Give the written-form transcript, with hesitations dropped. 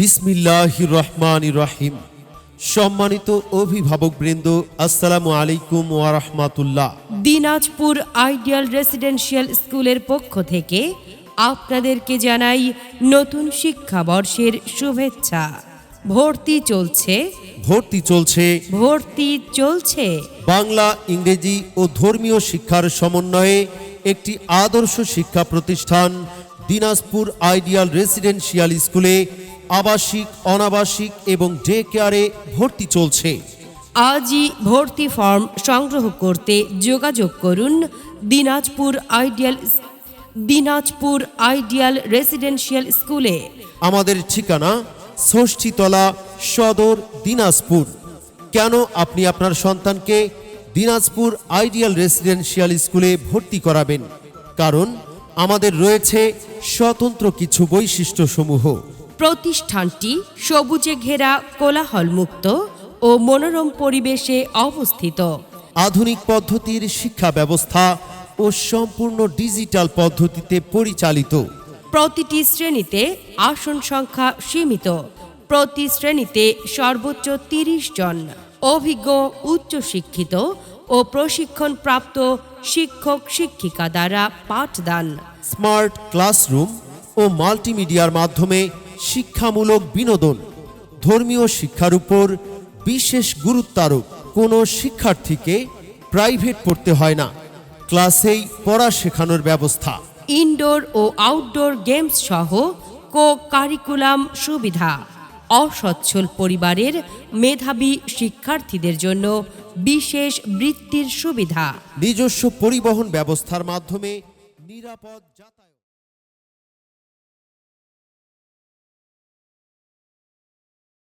বিসমিল্লাহির রহমানির রহিম। সম্মানিত অভিভাবকবৃন্দ, আসসালামু আলাইকুম ওয়া রাহমাতুল্লাহ। দিনাজপুর আইডিয়াল রেসিডেন্সিয়াল স্কুলের পক্ষ থেকে আপনাদেরকে জানাই নতুন শিক্ষাবর্ষের শুভেচ্ছা। ভর্তি চলছে বাংলা, ইংরেজি ও ধর্মীয় শিক্ষার সমন্বয়ে একটি আদর্শ শিক্ষা প্রতিষ্ঠান দিনাজপুর আইডিয়াল রেসিডেন্সিয়াল স্কুলে আবাসিক, অনাবাসিক এবং ডে কেয়ারে ভর্তি চলছে। আজই ভর্তি ফর্ম সংগ্রহ করতে যোগাযোগ করুন দিনাজপুর আইডিয়াল রেসিডেন্সিয়াল স্কুলে। আমাদের ঠিকানা ষষ্ঠীতলা, সদর, দিনাজপুর। কেন আপনি আপনার সন্তানকে দিনাজপুর আইডিয়াল রেসিডেন্সিয়াল স্কুলে ভর্তি করাবেন? কারণ আমাদের রয়েছে স্বতন্ত্র কিছু বৈশিষ্ট্যসমূহ। প্রতিষ্ঠানটি সবুজে ঘেরা, কোলাহলমুক্ত ও মনোরম পরিবেশে অবস্থিত। আধুনিক পদ্ধতির শিক্ষা ব্যবস্থা ও সম্পূর্ণ ডিজিটাল পদ্ধতিতে পরিচালিত। প্রতিটি শ্রেণীতে আসন সংখ্যা সীমিত। প্রতি শ্রেণীতে সর্বোচ্চ ৩০ জন অভিজ্ঞ, উচ্চশিক্ষিত ও প্রশিক্ষণপ্রাপ্ত শিক্ষক শিক্ষিকা দ্বারা পাঠদান। স্মার্ট ক্লাসরুম ও মাল্টিমিডিয়ার মাধ্যমে শিক্ষামূলক বিনোদন। ধর্মীয় শিক্ষার উপর বিশেষ গুরুত্বারোপ। কোনো শিক্ষার্থীকে প্রাইভেট পড়তে হয় না, ক্লাসেই পড়া শেখানোর ব্যবস্থা। ইনডোর ও আউটডোর গেমস সহ কারিকুলাম সুবিধা। অসচ্ছল পরিবারের মেধাবী শিক্ষার্থীদের জন্য বিশেষ বৃত্তির সুবিধা। নিজস্ব পরিবহন ব্যবস্থার মাধ্যমে নিরাপদ যাতায়াত।